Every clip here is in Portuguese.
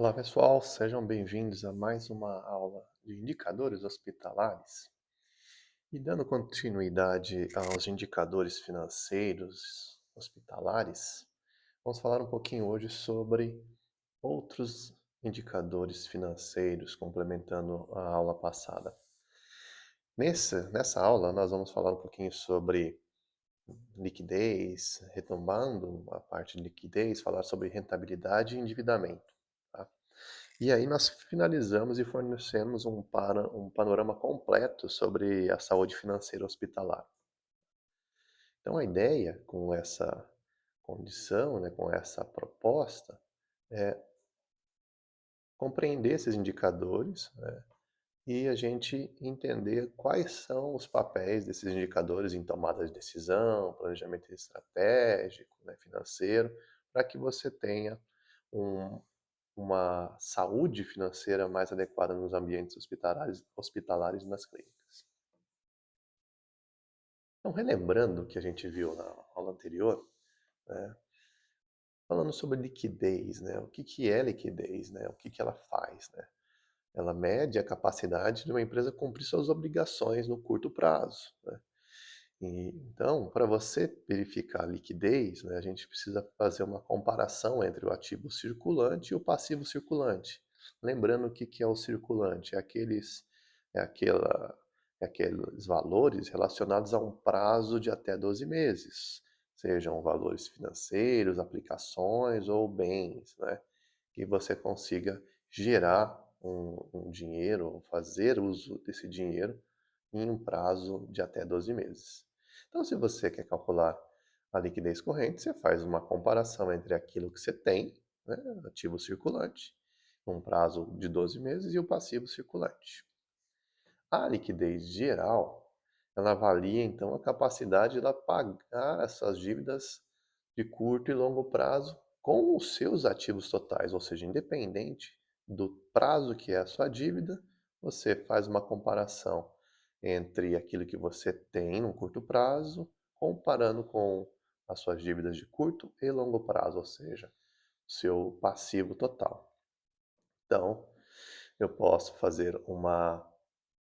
Olá pessoal, sejam bem-vindos a mais uma aula de indicadores hospitalares. E dando continuidade aos indicadores financeiros hospitalares, vamos falar um pouquinho hoje sobre outros indicadores financeiros, complementando a aula passada. Nessa aula, nós vamos falar um pouquinho sobre liquidez, retomando a parte de liquidez, falar sobre rentabilidade e endividamento. Tá? E aí nós finalizamos e fornecemos um panorama completo sobre a saúde financeira hospitalar. Então a ideia com essa condição, né, com essa proposta, é compreender esses indicadores, né, e a gente entender quais são os papéis desses indicadores em tomada de decisão, planejamento estratégico, né, financeiro, para que você tenha um, uma saúde financeira mais adequada nos ambientes hospitalares e nas clínicas. Então, relembrando o que a gente viu na aula anterior, né, falando sobre liquidez, né, o que que é liquidez, né, o que que ela faz, né? Ela mede a capacidade de uma empresa cumprir suas obrigações no curto prazo, né? Então, para você verificar a liquidez, né, a gente precisa fazer uma comparação entre o ativo circulante e o passivo circulante. Lembrando o que que é o circulante, é aquela, é aqueles valores relacionados a um prazo de até 12 meses, sejam valores financeiros, aplicações ou bens, né, que você consiga gerar um dinheiro, ou fazer uso desse dinheiro em um prazo de até 12 meses. Então, se você quer calcular a liquidez corrente, você faz uma comparação entre aquilo que você tem, né, ativo circulante, um prazo de 12 meses, e o passivo circulante. A liquidez geral, ela avalia então a capacidade de ela pagar essas dívidas de curto e longo prazo com os seus ativos totais, ou seja, independente do prazo que é a sua dívida, você faz uma comparação entre aquilo que você tem no curto prazo, comparando com as suas dívidas de curto e longo prazo, ou seja, seu passivo total. Então, eu posso fazer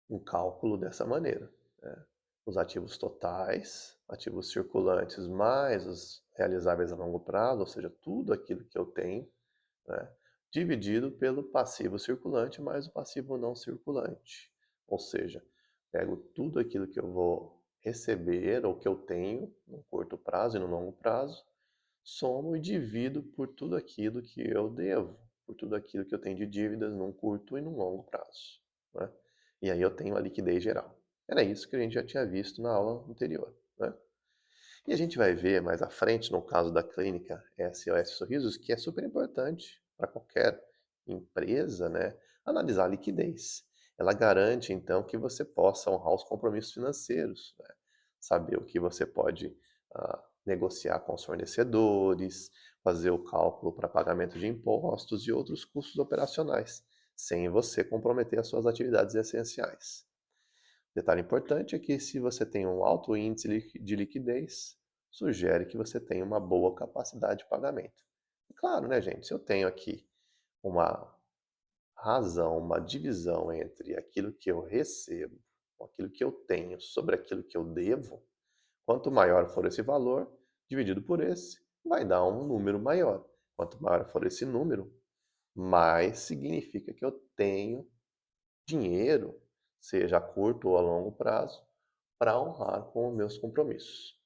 um cálculo dessa maneira, né? Os ativos totais, ativos circulantes mais os realizáveis a longo prazo, ou seja, tudo aquilo que eu tenho, né, dividido pelo passivo circulante mais o passivo não circulante. Ou seja, pego tudo aquilo que eu vou receber ou que eu tenho no curto prazo e no longo prazo, somo e divido por tudo aquilo que eu devo, por tudo aquilo que eu tenho de dívidas num curto e num longo prazo, né? E aí eu tenho a liquidez geral. Era isso que a gente já tinha visto na aula anterior, né? E a gente vai ver mais à frente, no caso da clínica SOS Sorrisos, que é super importante para qualquer empresa, né, analisar a liquidez. Ela garante, então, que você possa honrar os compromissos financeiros, né? Saber o que você pode negociar com os fornecedores, fazer o cálculo para pagamento de impostos e outros custos operacionais, sem você comprometer as suas atividades essenciais. Detalhe importante é que se você tem um alto índice de liquidez, sugere que você tem uma boa capacidade de pagamento. E claro, né, gente, se eu tenho aqui uma razão, uma divisão entre aquilo que eu recebo, aquilo que eu tenho sobre aquilo que eu devo, quanto maior for esse valor, dividido por esse, vai dar um número maior. Quanto maior for esse número, mais significa que eu tenho dinheiro, seja a curto ou a longo prazo, para honrar com os meus compromissos.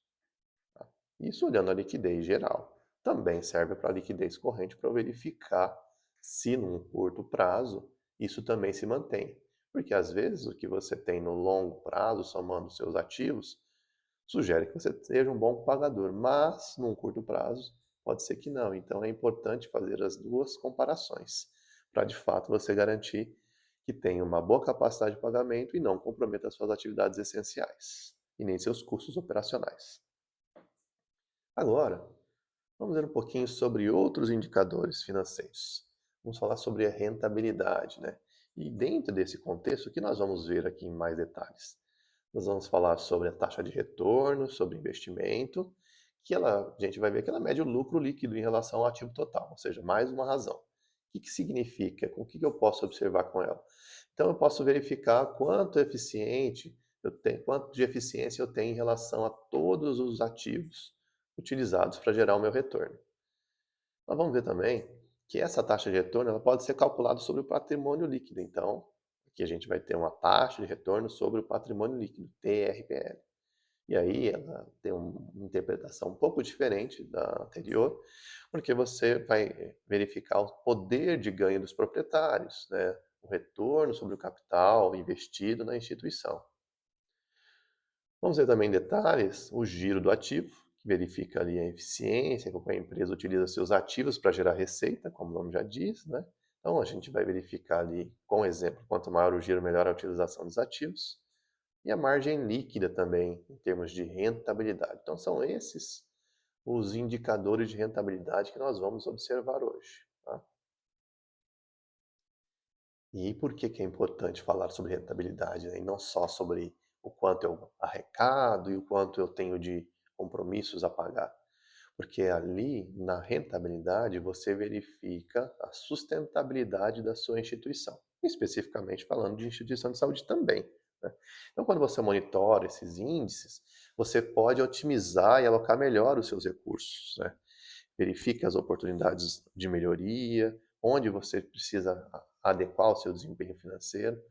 Tá? Isso olhando a liquidez geral. Também serve para a liquidez corrente para verificar se num curto prazo isso também se mantém. Porque às vezes o que você tem no longo prazo, somando seus ativos, sugere que você seja um bom pagador, mas num curto prazo pode ser que não. Então é importante fazer as duas comparações, para de fato você garantir que tem uma boa capacidade de pagamento e não comprometa as suas atividades essenciais e nem seus custos operacionais. Agora, vamos ver um pouquinho sobre outros indicadores financeiros. Vamos falar sobre a rentabilidade, né? E dentro desse contexto, o que nós vamos ver aqui em mais detalhes? Nós vamos falar sobre a taxa de retorno, sobre investimento, a gente vai ver que ela mede o lucro líquido em relação ao ativo total, ou seja, mais uma razão que significa? O que eu posso observar com ela? Então eu posso verificar quanto de eficiência eu tenho em relação a todos os ativos utilizados para gerar o meu retorno. Nós vamos ver também que essa taxa de retorno ela pode ser calculada sobre o patrimônio líquido. Então, aqui a gente vai ter uma taxa de retorno sobre o patrimônio líquido, TRPL. E aí ela tem uma interpretação um pouco diferente da anterior, porque você vai verificar o poder de ganho dos proprietários, né? O retorno sobre o capital investido na instituição. Vamos ver também em detalhes o giro do ativo, que verifica ali a eficiência com que a empresa utiliza seus ativos para gerar receita, como o nome já diz, né? Então a gente vai verificar ali, com exemplo, quanto maior o giro, melhor a utilização dos ativos. E a margem líquida também, em termos de rentabilidade. Então são esses os indicadores de rentabilidade que nós vamos observar hoje. Tá? E por que é importante falar sobre rentabilidade, né? E não só sobre o quanto eu arrecado e o quanto eu tenho de compromissos a pagar? Porque ali, na rentabilidade, você verifica a sustentabilidade da sua instituição, especificamente falando de instituição de saúde também. Né? Então, quando você monitora esses índices, você pode otimizar e alocar melhor os seus recursos. Né? Verifique as oportunidades de melhoria, onde você precisa adequar o seu desempenho financeiro,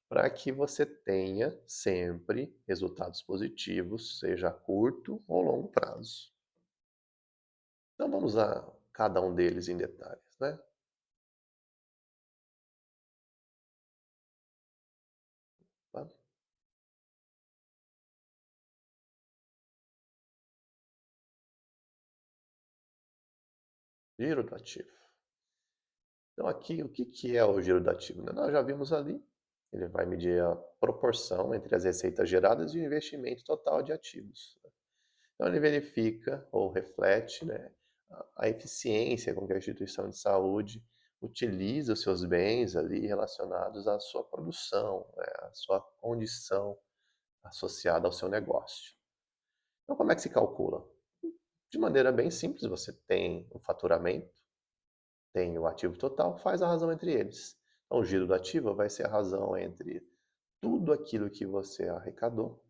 para que você tenha sempre resultados positivos, seja a curto ou longo prazo. Então vamos a cada um deles em detalhes, né? Tá? Giro do ativo. Então aqui, o que que é o giro do ativo, né? Nós já vimos ali, ele vai medir a proporção entre as receitas geradas e o investimento total de ativos. Então ele verifica ou reflete, né, a eficiência com que a instituição de saúde utiliza os seus bens ali relacionados à sua produção, né, à sua condição associada ao seu negócio. Então como é que se calcula? De maneira bem simples, você tem o faturamento, tem o ativo total, faz a razão entre eles. Então, o giro do ativo vai ser a razão entre tudo aquilo que você arrecadou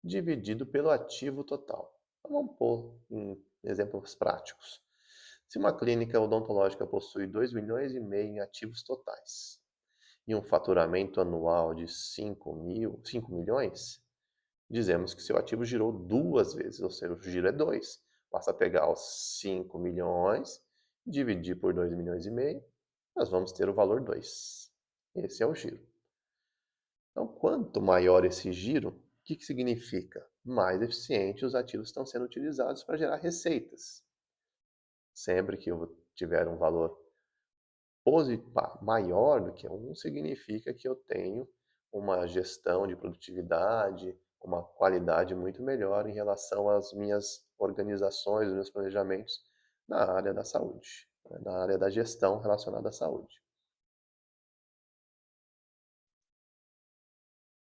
dividido pelo ativo total. Então, vamos pôr em exemplos práticos. Se uma clínica odontológica possui 2,5 milhões em ativos totais e um faturamento anual de 5 milhões, dizemos que seu ativo girou duas vezes, ou seja, o giro é 2. Basta pegar os 5 milhões, dividir por 2,5 milhões, nós vamos ter o valor 2. Esse é o giro. Então, quanto maior esse giro, o que significa? Mais eficiente os ativos estão sendo utilizados para gerar receitas. Sempre que eu tiver um valor maior do que um, significa que eu tenho uma gestão de produtividade, uma qualidade muito melhor em relação às minhas organizações, os meus planejamentos na área da saúde, né, na área da gestão relacionada à saúde.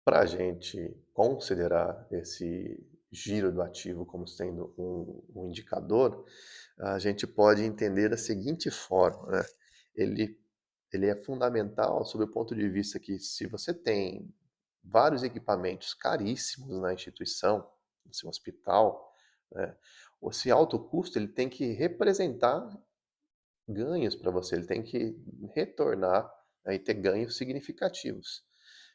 Para a gente considerar esse giro do ativo como sendo um indicador, a gente pode entender da seguinte forma, né? Ele, ele é fundamental sob o ponto de vista que se você tem vários equipamentos caríssimos na instituição, no seu hospital, né, esse alto custo ele tem que representar ganhos para você, ele tem que retornar e ter ganhos significativos.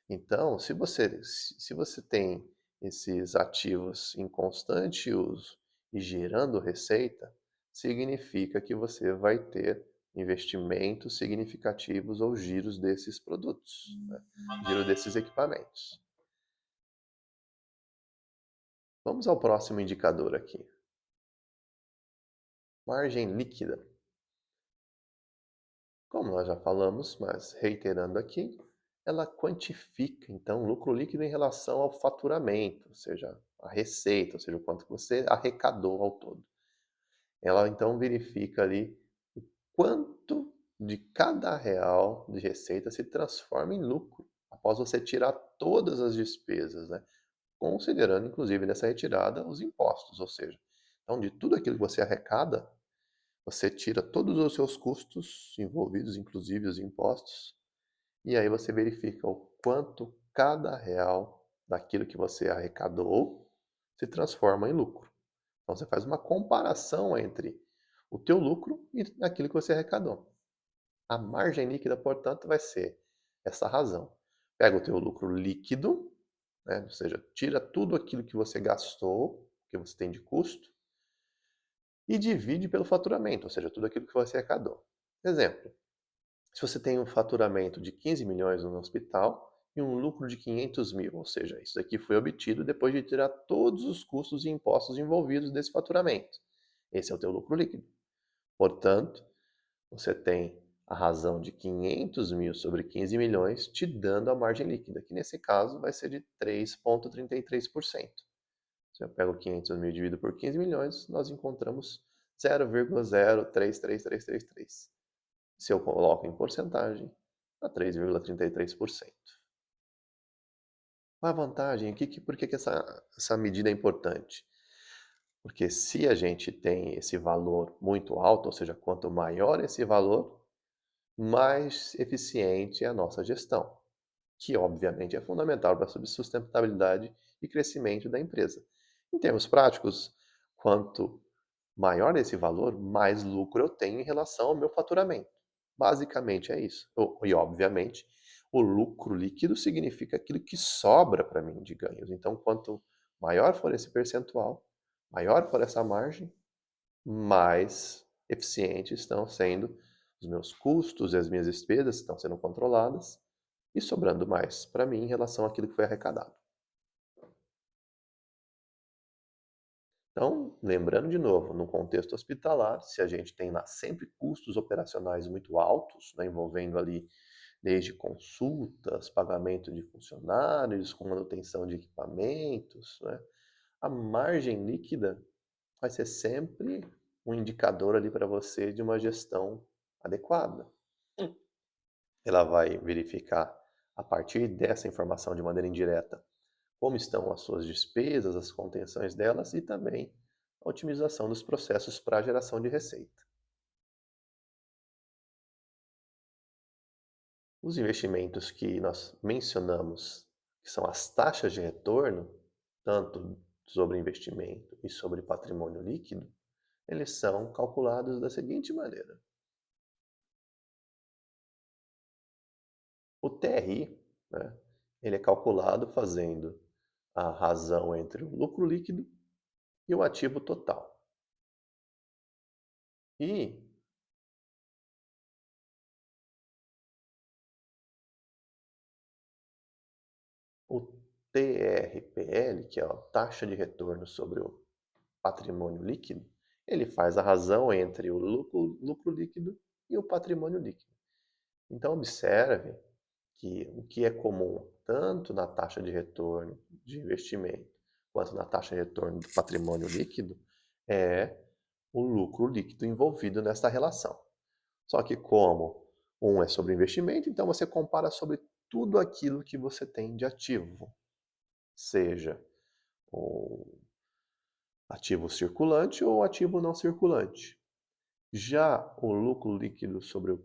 Então, se você tem esses ativos em constante uso e gerando receita, significa que você vai ter investimentos significativos ou giros desses produtos, né? Giro desses equipamentos. Vamos ao próximo indicador aqui. Margem líquida. Como nós já falamos, mas reiterando aqui, ela quantifica, então, o lucro líquido em relação ao faturamento, ou seja, a receita, ou seja, o quanto que você arrecadou ao todo. Ela, então, verifica ali o quanto de cada real de receita se transforma em lucro, após você tirar todas as despesas, né? Considerando, inclusive, nessa retirada, os impostos, ou seja, então, de tudo aquilo que você arrecada, Você tira todos os seus custos envolvidos, inclusive os impostos, e aí você verifica o quanto cada real daquilo que você arrecadou se transforma em lucro. Então você faz uma comparação entre o teu lucro e aquilo que você arrecadou. A margem líquida, portanto, vai ser essa razão. Pega o teu lucro líquido, né, ou seja, tira tudo aquilo que você gastou, que você tem de custo, e divide pelo faturamento, ou seja, tudo aquilo que você arrecadou. Exemplo, se você tem um faturamento de 15 milhões no hospital e um lucro de 500 mil, ou seja, isso aqui foi obtido depois de tirar todos os custos e impostos envolvidos desse faturamento. Esse é o teu lucro líquido. Portanto, você tem a razão de 500 mil sobre 15 milhões te dando a margem líquida, que nesse caso vai ser de 3,33%. Se eu pego 500 mil e divido por 15 milhões, nós encontramos 0,033333. Se eu coloco em porcentagem, dá 3,33%. Qual a vantagem? Por que essa medida é importante? Porque se a gente tem esse valor muito alto, ou seja, quanto maior esse valor, mais eficiente é a nossa gestão, que obviamente é fundamental para a sustentabilidade e crescimento da empresa. Em termos práticos, quanto maior esse valor, mais lucro eu tenho em relação ao meu faturamento. Basicamente é isso. E, obviamente, o lucro líquido significa aquilo que sobra para mim de ganhos. Então, quanto maior for esse percentual, maior for essa margem, mais eficientes estão sendo os meus custos e as minhas despesas estão sendo controladas e sobrando mais para mim em relação àquilo que foi arrecadado. Então, lembrando de novo, no contexto hospitalar, se a gente tem lá sempre custos operacionais muito altos, né, envolvendo ali desde consultas, pagamento de funcionários, com manutenção de equipamentos, né, a margem líquida vai ser sempre um indicador ali para você de uma gestão adequada. Ela vai verificar, a partir dessa informação de maneira indireta, como estão as suas despesas, as contenções delas e também a otimização dos processos para a geração de receita. Os investimentos que nós mencionamos, que são as taxas de retorno, tanto sobre investimento e sobre patrimônio líquido, eles são calculados da seguinte maneira. O TRI, né, ele é calculado fazendo a razão entre o lucro líquido e o ativo total. E o TRPL, que é a taxa de retorno sobre o patrimônio líquido, ele faz a razão entre o lucro líquido e o patrimônio líquido. Então, observe que o que é comum tanto na taxa de retorno de investimento quanto na taxa de retorno do patrimônio líquido é o lucro líquido envolvido nessa relação. Só que como um é sobre investimento, então você compara sobre tudo aquilo que você tem de ativo, seja o ativo circulante ou ativo não circulante. Já o lucro líquido sobre o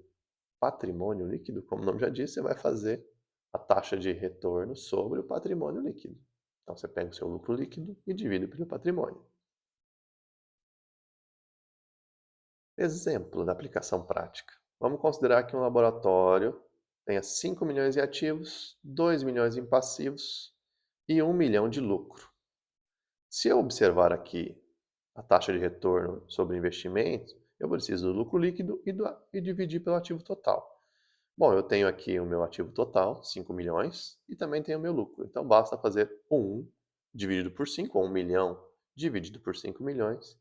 patrimônio líquido, como o nome já diz, você vai fazer a taxa de retorno sobre o patrimônio líquido. Então você pega o seu lucro líquido e divide pelo patrimônio. Exemplo da aplicação prática. Vamos considerar que um laboratório tenha 5 milhões em ativos, 2 milhões em passivos e 1 milhão de lucro. Se eu observar aqui a taxa de retorno sobre investimento, eu preciso do lucro líquido e dividir pelo ativo total. Bom, eu tenho aqui o meu ativo total, 5 milhões, e também tenho o meu lucro. Então basta fazer 1 dividido por 5, ou 1 milhão dividido por 5 milhões,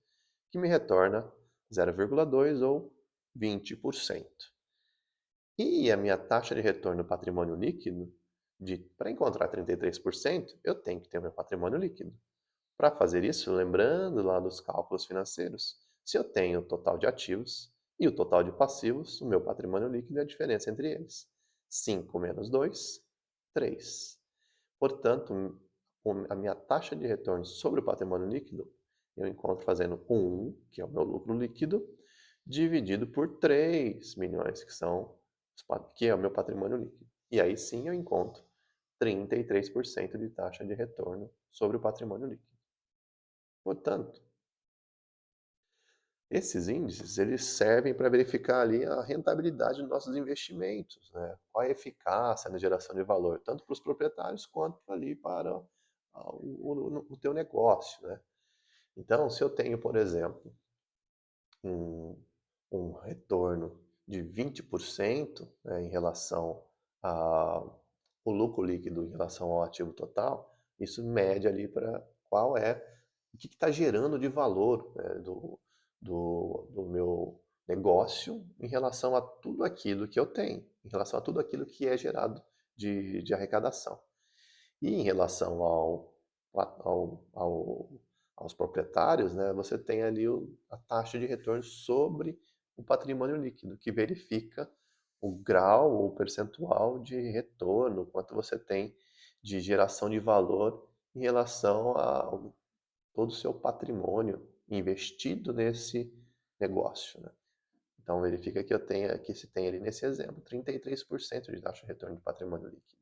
que me retorna 0,2 ou 20%. E a minha taxa de retorno do patrimônio líquido, para encontrar 33%, eu tenho que ter o meu patrimônio líquido. Para fazer isso, lembrando lá dos cálculos financeiros, se eu tenho o total de ativos e o total de passivos, o meu patrimônio líquido é a diferença entre eles. 5 menos 2, 3. Portanto, a minha taxa de retorno sobre o patrimônio líquido, eu encontro fazendo 1, que é o meu lucro líquido, dividido por 3 milhões, que é o meu patrimônio líquido. E aí sim eu encontro 33% de taxa de retorno sobre o patrimônio líquido. Portanto, esses índices, eles servem para verificar ali a rentabilidade dos nossos investimentos, né? Qual a eficácia na geração de valor, tanto para os proprietários quanto ali para o teu negócio, né? Então, se eu tenho, por exemplo, um, um retorno de 20%, né, em relação ao lucro líquido em relação ao ativo total, isso mede ali para qual é o que está gerando de valor, né, do meu negócio em relação a tudo aquilo que eu tenho, em relação a tudo aquilo que é gerado de arrecadação. E em relação ao, aos proprietários, né, você tem ali a taxa de retorno sobre o patrimônio líquido, que verifica o grau ou percentual de retorno, quanto você tem de geração de valor em relação a todo o seu patrimônio investido nesse negócio, né? Então verifica que que se tem ali nesse exemplo 33% de taxa de retorno de patrimônio líquido.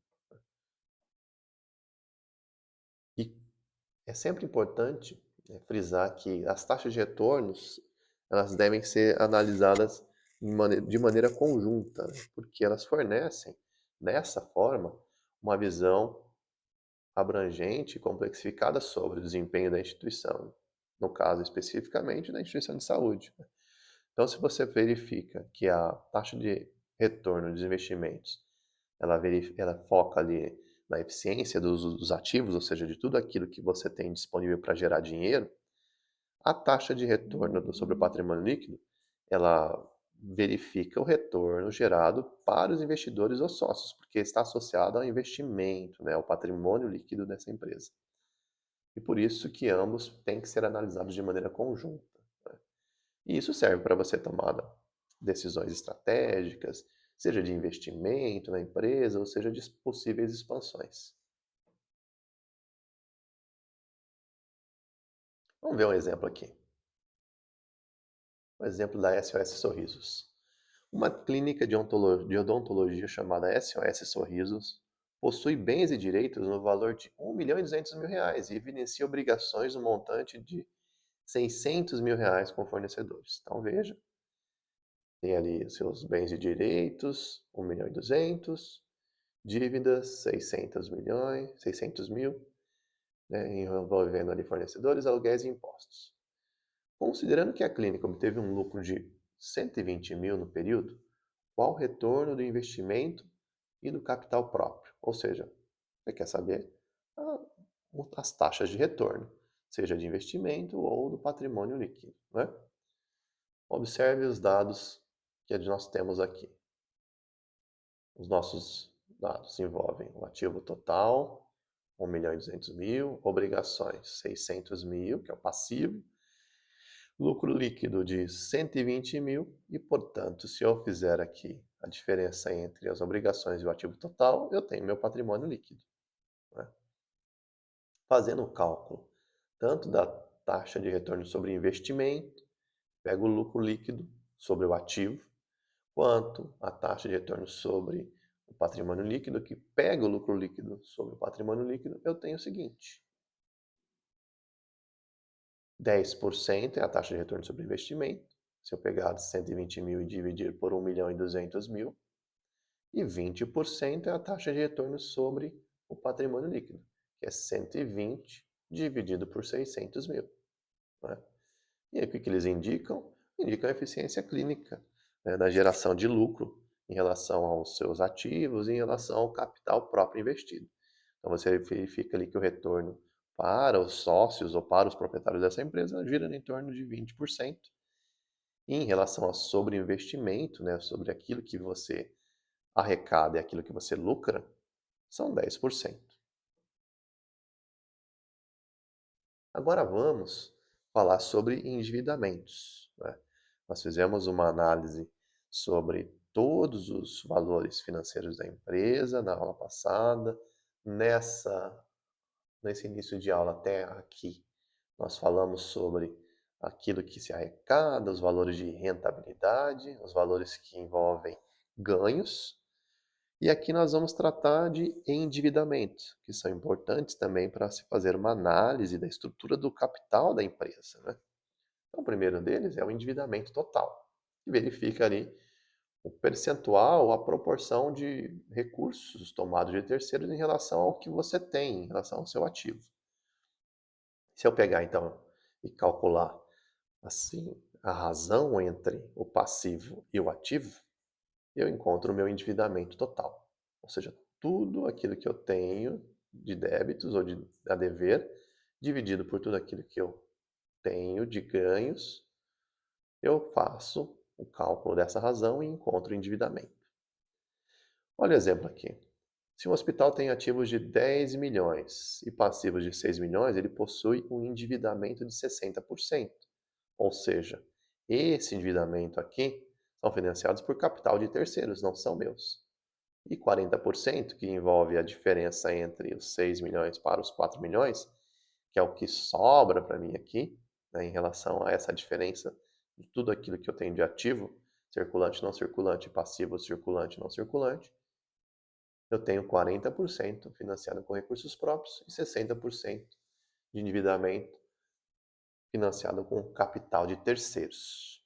E é sempre importante, né, frisar que as taxas de retornos elas devem ser analisadas de maneira conjunta, né, porque elas fornecem, dessa forma, uma visão abrangente e complexificada sobre o desempenho da instituição, no caso especificamente da instituição de saúde, né. Então, se você verifica que a taxa de retorno dos investimentos ela foca ali na eficiência dos ativos, ou seja, de tudo aquilo que você tem disponível para gerar dinheiro, a taxa de retorno sobre o patrimônio líquido, ela verifica o retorno gerado para os investidores ou sócios, porque está associado ao investimento, né, ao patrimônio líquido dessa empresa. E por isso que ambos têm que ser analisados de maneira conjunta, né? E isso serve para você tomar decisões estratégicas, seja de investimento na empresa, ou seja de possíveis expansões. Vamos ver um exemplo aqui. Um exemplo da SOS Sorrisos. Uma clínica de odontologia chamada SOS Sorrisos possui bens e direitos no valor de R$ 1.200.000 e evidencia obrigações no montante de R$ 600.000 com fornecedores. Então veja, tem ali os seus bens e direitos, 1.200.000, dívidas, 600 mil, né, envolvendo ali fornecedores, aluguéis e impostos. Considerando que a clínica obteve um lucro de 120 mil no período, qual o retorno do investimento e do capital próprio? Ou seja, você quer saber a- as taxas de retorno, seja de investimento ou do patrimônio líquido, né? Observe os dados que nós temos aqui. Os nossos dados envolvem o ativo total, 1.200.000, obrigações 600 mil, que é o passivo, lucro líquido de 120 mil e, portanto, se eu fizer aqui a diferença entre as obrigações e o ativo total, eu tenho meu patrimônio líquido, né? Fazendo o cálculo tanto da taxa de retorno sobre investimento, pego o lucro líquido sobre o ativo, quanto a taxa de retorno sobre o patrimônio líquido, que pega o lucro líquido sobre o patrimônio líquido, eu tenho o seguinte: 10% é a taxa de retorno sobre investimento, se eu pegar 120 mil e dividir por 1.200.000, e 20% é a taxa de retorno sobre o patrimônio líquido, que é 120 dividido por 600 mil, né? E aí o que que eles indicam? Indicam a eficiência clínica, né, da geração de lucro em relação aos seus ativos e em relação ao capital próprio investido. Então você verifica ali que o retorno para os sócios ou para os proprietários dessa empresa gira em torno de 20%. E em relação ao sobreinvestimento, né, sobre aquilo que você arrecada e aquilo que você lucra, são 10%. Agora vamos falar sobre endividamentos, né? Nós fizemos uma análise sobre todos os valores financeiros da empresa na aula passada. Nesse início de aula até aqui, nós falamos sobre aquilo que se arrecada, os valores de rentabilidade, os valores que envolvem ganhos. E aqui nós vamos tratar de endividamento, que são importantes também para se fazer uma análise da estrutura do capital da empresa, né? Então, o primeiro deles é o endividamento total, que verifica ali o percentual, a proporção de recursos tomados de terceiros em relação ao que você tem, em relação ao seu ativo. Se eu pegar então e calcular assim a razão entre o passivo e o ativo, eu encontro o meu endividamento total. Ou seja, tudo aquilo que eu tenho de débitos ou a dever, dividido por tudo aquilo que eu tenho de ganhos, eu faço o cálculo dessa razão e encontro o endividamento. Olha o exemplo aqui. Se um hospital tem ativos de 10 milhões e passivos de 6 milhões, ele possui um endividamento de 60%. Ou seja, esse endividamento aqui são financiados por capital de terceiros, não são meus. E 40%, que envolve a diferença entre os 6 milhões para os 4 milhões, que é o que sobra para mim aqui, né, em relação a essa diferença de tudo aquilo que eu tenho de ativo, circulante, não circulante, passivo, circulante, não circulante, eu tenho 40% financiado com recursos próprios e 60% de endividamento financiado com capital de terceiros.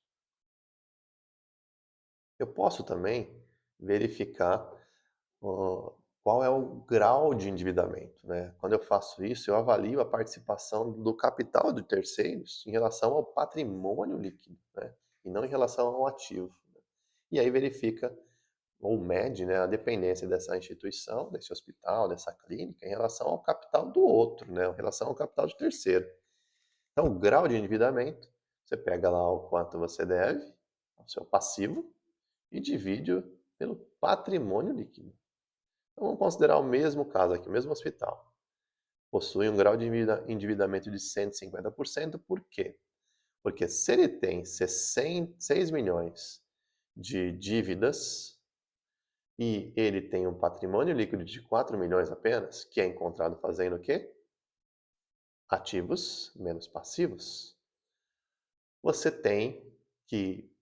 Eu posso também verificar qual é o grau de endividamento, né? Quando eu faço isso, eu avalio a participação do capital de terceiros em relação ao patrimônio líquido, né? E não em relação ao ativo. E aí verifica ou mede, né, a dependência dessa instituição, desse hospital, dessa clínica, em relação ao capital do outro, né, em relação ao capital de terceiro. Então, o grau de endividamento, você pega lá o quanto você deve, o seu passivo, e divide pelo patrimônio líquido. Então, vamos considerar o mesmo caso aqui, o mesmo hospital. Possui um grau de endividamento de 150%, por quê? Porque se ele tem 6 milhões de dívidas e ele tem um patrimônio líquido de 4 milhões apenas, que é encontrado fazendo o quê? Ativos menos passivos. Você tem que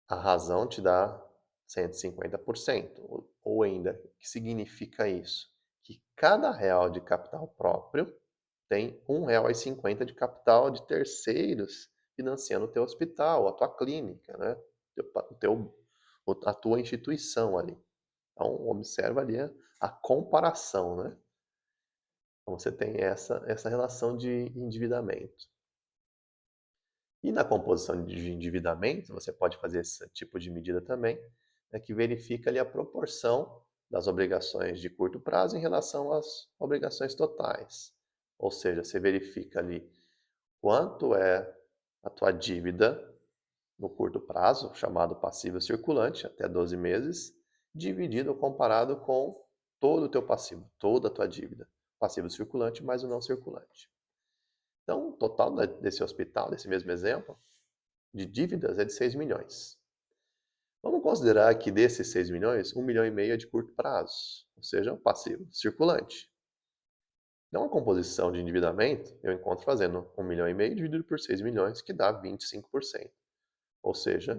a razão te dá 150%. Ou ainda, o que significa isso? Que cada real de capital próprio tem R$ 1,50 de capital de terceiros financiando o teu hospital, a tua clínica, né? A tua instituição ali. Então, observa ali a comparação, né? Então, você tem essa relação de endividamento. E na composição de endividamento, você pode fazer esse tipo de medida também, né, que verifica ali a proporção das obrigações de curto prazo em relação às obrigações totais. Ou seja, você verifica ali quanto é a tua dívida no curto prazo, chamado passivo circulante, até 12 meses, dividido ou comparado com todo o teu passivo, toda a tua dívida. Passivo circulante mais o não circulante. Então, o total desse hospital, desse mesmo exemplo, de dívidas é de 6 milhões. Vamos considerar que desses 6 milhões, 1,5 milhão é de curto prazo, ou seja, um passivo circulante. Então, a composição de endividamento eu encontro fazendo 1,5 milhão dividido por 6 milhões, que dá 25%. Ou seja,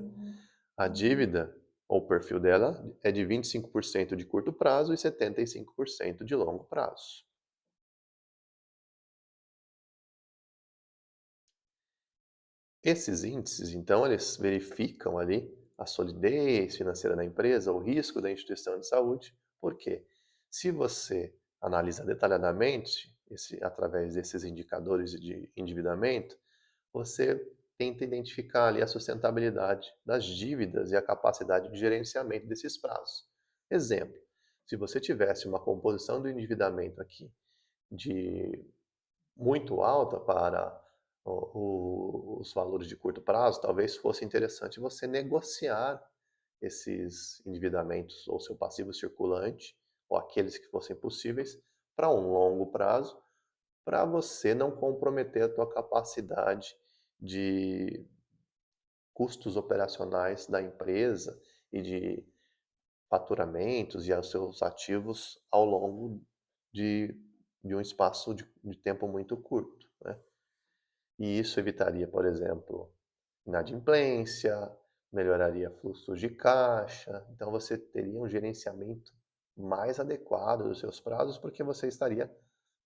a dívida, ou o perfil dela, é de 25% de curto prazo e 75% de longo prazo. Esses índices, então, eles verificam ali a solidez financeira da empresa, o risco da instituição de saúde. Por quê? Se você analisa detalhadamente, através desses indicadores de endividamento, você tenta identificar ali a sustentabilidade das dívidas e a capacidade de gerenciamento desses prazos. Exemplo, se você tivesse uma composição do endividamento aqui de muito alta para os valores de curto prazo, talvez fosse interessante você negociar esses endividamentos ou seu passivo circulante, ou aqueles que fossem possíveis, para um longo prazo, para você não comprometer a tua capacidade de custos operacionais da empresa e de faturamentos e aos seus ativos ao longo de um espaço de tempo muito curto, né? E isso evitaria, por exemplo, inadimplência, melhoraria fluxos de caixa. Então você teria um gerenciamento mais adequado dos seus prazos, porque você estaria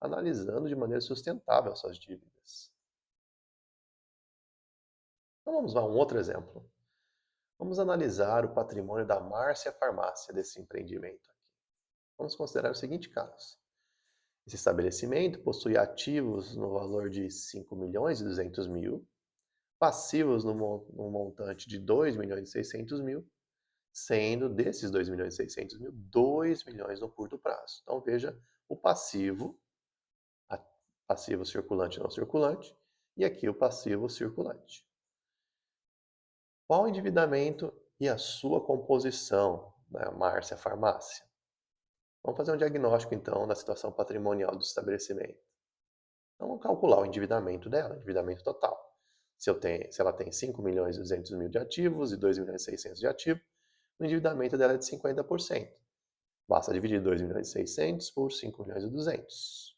analisando de maneira sustentável as suas dívidas. Então vamos a um outro exemplo. Vamos analisar o patrimônio da Márcia Farmácia desse empreendimento. Vamos considerar o seguinte caso. Esse estabelecimento possui ativos no valor de 5.200.000, passivos no montante de 2.600.000, sendo desses 2.600.000, 2 milhões no curto prazo. Então veja o passivo, passivo circulante e não circulante, e aqui o passivo circulante. Qual o endividamento e a sua composição, né, Márcia Farmácia? Vamos fazer um diagnóstico então da situação patrimonial do estabelecimento. Então vamos calcular o endividamento dela, o endividamento total. Se ela tem 5.200.000 de ativos e 2.600.000 de ativo, o endividamento dela é de 50%. Basta dividir 2.600.000 por 5.200.000.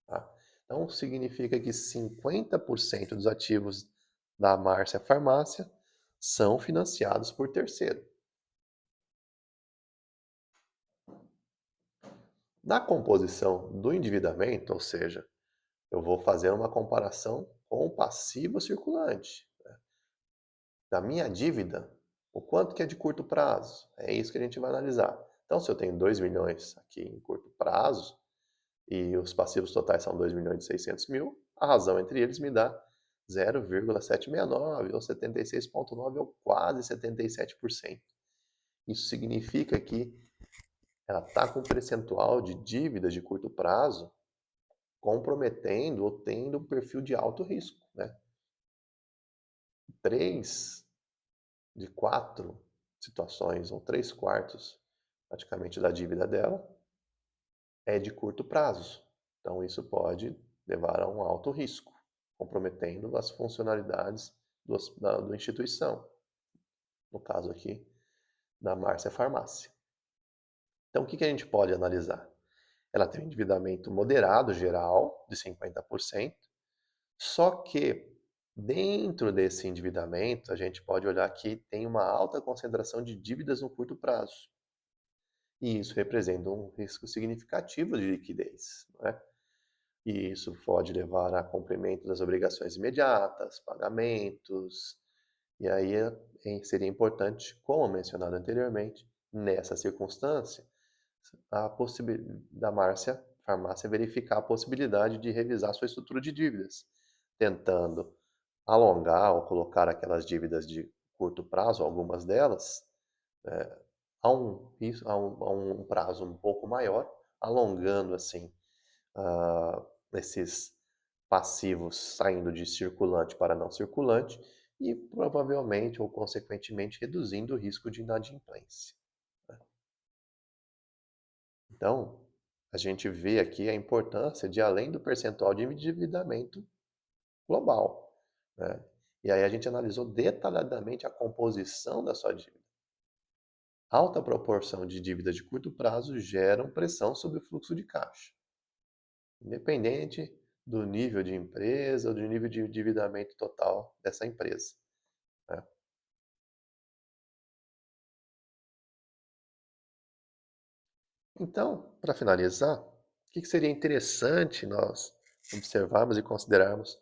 Tá? Então significa que 50% dos ativos da Márcia Farmácia são financiados por terceiro. Na composição do endividamento, ou seja, eu vou fazer uma comparação com o passivo circulante. Da minha dívida, o quanto que é de curto prazo? É isso que a gente vai analisar. Então, se eu tenho 2 milhões aqui em curto prazo e os passivos totais são 2.600.000, a razão entre eles me dá 0,769 ou 76,9 ou quase 77%. Isso significa que ela está com um percentual de dívidas de curto prazo comprometendo ou tendo um perfil de alto risco, né? 3 de 4 situações, ou 3/4 praticamente da dívida dela, é de curto prazo. Então isso pode levar a um alto risco, comprometendo as funcionalidades da instituição. No caso aqui, da Márcia Farmácia. Então o que a gente pode analisar? Ela tem um endividamento moderado geral, de 50%, só que dentro desse endividamento, a gente pode olhar que tem uma alta concentração de dívidas no curto prazo. E isso representa um risco significativo de liquidez, não é? E isso pode levar a cumprimento das obrigações imediatas, pagamentos. E aí seria importante, como mencionado anteriormente, nessa circunstância, a da Márcia Farmácia verificar a possibilidade de revisar sua estrutura de dívidas, tentando alongar ou colocar aquelas dívidas de curto prazo, algumas delas, a um prazo um pouco maior, alongando assim esses passivos saindo de circulante para não circulante e provavelmente ou consequentemente reduzindo o risco de inadimplência. Então, a gente vê aqui a importância de além do percentual de endividamento global, né? E aí a gente analisou detalhadamente a composição da sua dívida. Alta proporção de dívidas de curto prazo geram pressão sobre o fluxo de caixa, independente do nível de empresa ou do nível de endividamento total dessa empresa, né? Então, para finalizar, o que seria interessante nós observarmos e considerarmos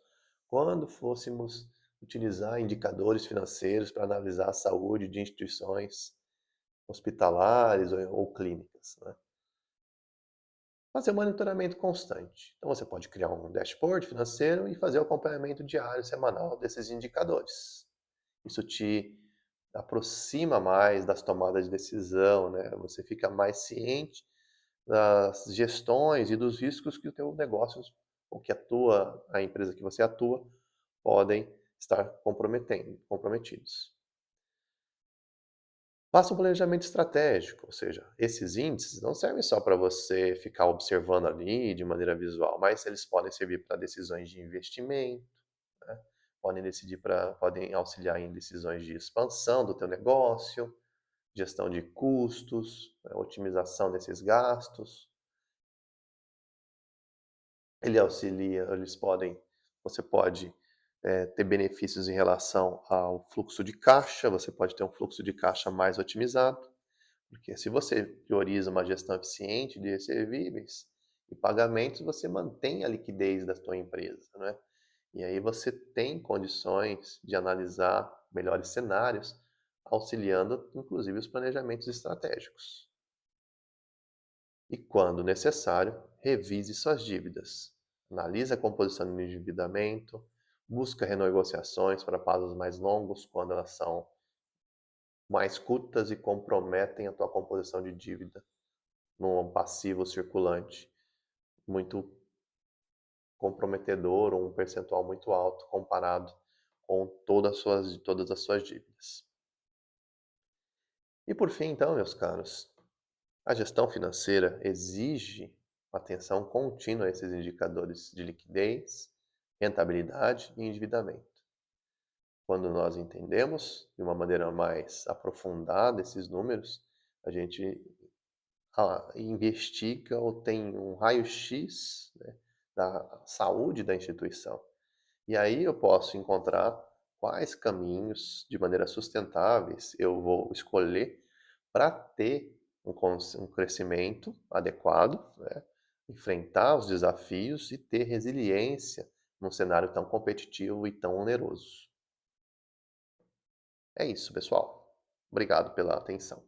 quando fôssemos utilizar indicadores financeiros para analisar a saúde de instituições hospitalares ou clínicas, né? Fazer um monitoramento constante. Então você pode criar um dashboard financeiro e fazer o acompanhamento diário, semanal desses indicadores. Isso te aproxima mais das tomadas de decisão, né? Você fica mais ciente das gestões e dos riscos que o teu negócio, ou que a empresa que você atua, podem estar comprometidos. Faça um planejamento estratégico, ou seja, esses índices não servem só para você ficar observando ali de maneira visual, mas eles podem servir para decisões de investimento, né? Podem auxiliar em decisões de expansão do teu negócio, gestão de custos, né, otimização desses gastos. Ele auxilia, você pode ter benefícios em relação ao fluxo de caixa, você pode ter um fluxo de caixa mais otimizado, porque se você prioriza uma gestão eficiente de recebíveis e pagamentos, você mantém a liquidez da sua empresa, né? E aí você tem condições de analisar melhores cenários, auxiliando inclusive os planejamentos estratégicos. E quando necessário, revise suas dívidas. Analise a composição do endividamento, busca renegociações para prazos mais longos quando elas são mais curtas e comprometem a tua composição de dívida num passivo circulante muito comprometedor ou um percentual muito alto comparado com todas as suas dívidas. E por fim, então, meus caros, a gestão financeira exige atenção contínua a esses indicadores de liquidez, rentabilidade e endividamento. Quando nós entendemos de uma maneira mais aprofundada esses números, a gente investiga ou tem um raio-x, né, da saúde da instituição. E aí eu posso encontrar quais caminhos de maneira sustentáveis eu vou escolher para ter um crescimento adequado, né, enfrentar os desafios e ter resiliência num cenário tão competitivo e tão oneroso. É isso, pessoal. Obrigado pela atenção.